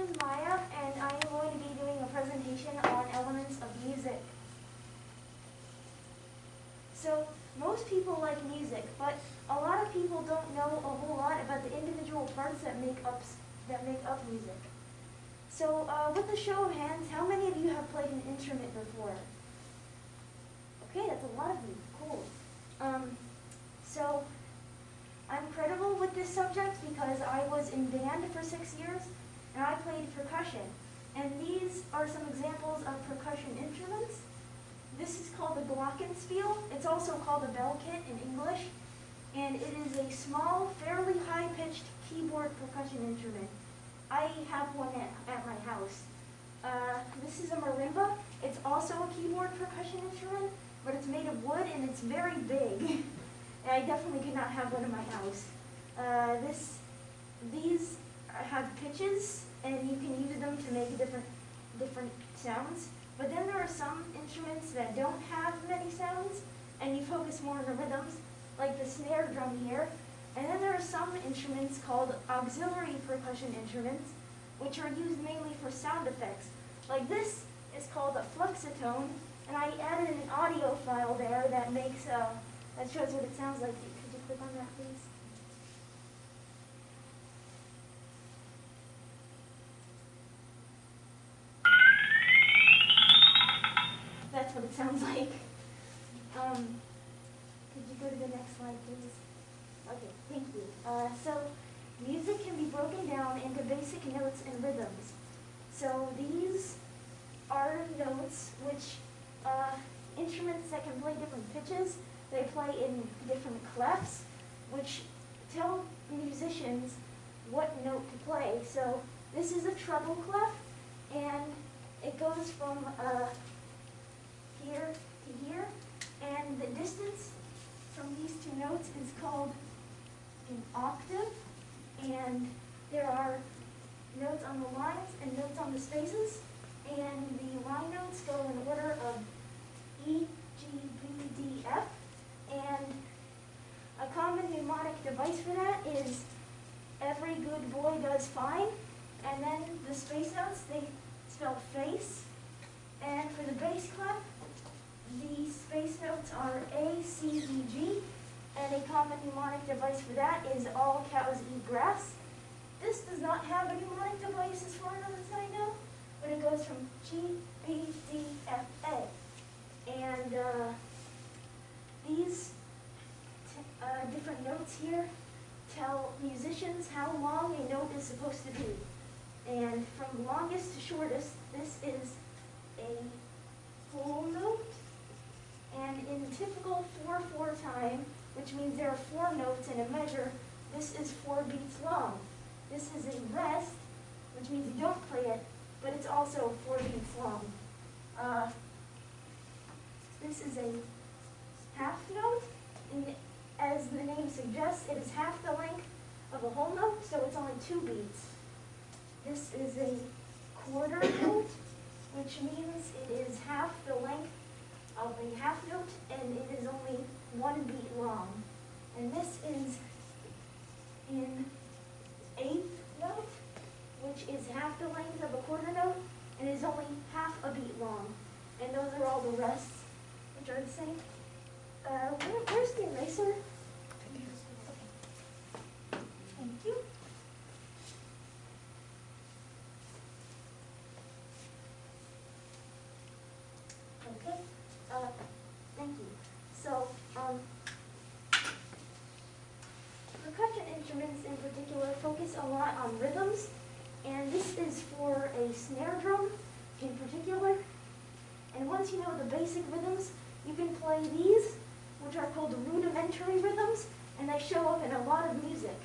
is Maya, and I am going to be doing a presentation on elements of music. So, most people like music, but a lot of people don't know a whole lot about the individual parts that make up music. So, with a show of hands, how many of you have played an instrument before? Okay, that's a lot of you. Cool. So, I'm credible with this subject because I was in band for 6 years, and I played percussion. And these are some examples of percussion instruments. This is called the glockenspiel. It's also called a bell kit in English. And it is a small, fairly high-pitched keyboard percussion instrument. I have one at my house. This is a marimba. It's also a keyboard percussion instrument, but it's made of wood and it's very big. And I definitely could not have one in my house. These have pitches, and you can use them to make different sounds. But then there are some instruments that don't have many sounds, and you focus more on the rhythms, like the snare drum here. And then there are some instruments called auxiliary percussion instruments, which are used mainly for sound effects. Like this is called a fluxatone, and I added an audio file there that shows what it sounds like. Could you click on that, please? That's what it sounds like. Could you go to the next slide, please? Okay, thank you. So, music can be broken down into basic notes and rhythms. So these are notes which instruments that can play different pitches. They play in different clefs, which tell musicians what note to play. So this is a treble clef, and it goes from here to here, and the distance from these two notes is called an octave, and there are notes on the lines and notes on the spaces, and the line notes go in order of E, G, B, D, F, and a common mnemonic device for that is every good boy does fine, and then the space notes, they spell face, and for the bass clef, the space notes are A, C, E, G, and a common mnemonic device for that is all cows eat grass. This does not have a mnemonic device as far as I know, but it goes from G, B, D, F, A. And these different notes here tell musicians how long a note is supposed to be. And from longest to shortest, this is a whole note. And in typical 4/4 time, which means there are 4 notes in a measure, this is 4 beats long. This is a rest, which means you don't play it, but it's also 4 beats long. This is a half note, and as the name suggests, it is half the length of a whole note, so it's only 2 beats. This is a quarter note, which means it is half the length of a half note, and it is only 1 beat long. And this is an eighth note, which is half the length of a quarter note, and is only half a beat long. And those are all the rests, which are the same. Where's the eraser? Okay. Thank you. Okay. Thank you. So, percussion instruments in particular focus a lot on rhythms, and this is for a snare drum in particular. And once you know the basic rhythms, you can play these, which are called rudimentary rhythms, and they show up in a lot of music.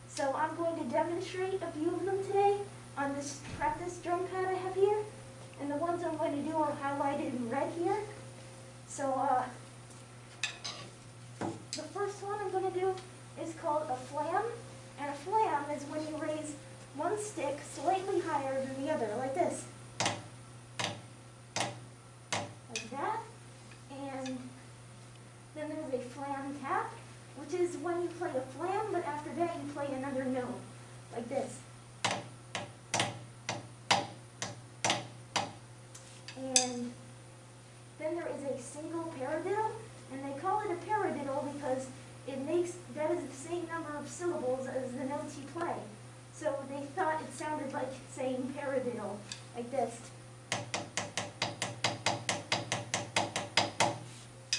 So I'm going to demonstrate a few of them today on this practice drum pad I have here, and the ones I'm going to do are highlighted in red here. So the first one I'm going to do is called a flam, and a flam is when you raise one stick slightly higher than the other, like this. Like that. And then there's a flam tap, which is when you play a flam, but after that you play another note, like this. is a single paradiddle, and they call it a paradiddle because that is the same number of syllables as the notes you play. So they thought it sounded like saying paradiddle, like this.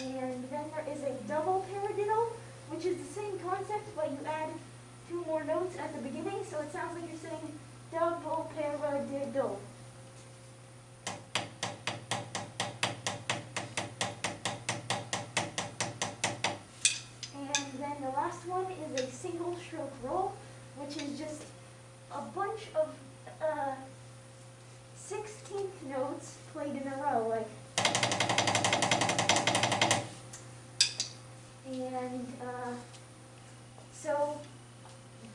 And then there is a double paradiddle, which is the same concept, but you add 2 more notes at the beginning, so it sounds like you're saying double paradiddle. And then the last one is a single stroke roll, which is just a bunch of 16th notes played in a row, like. And so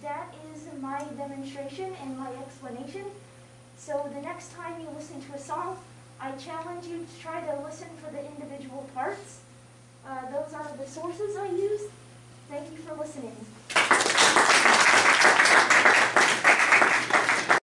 that is my demonstration and my explanation. So the next time you listen to a song, I challenge you to try to listen for the individual parts. Those are the sources I used. Thank you for listening.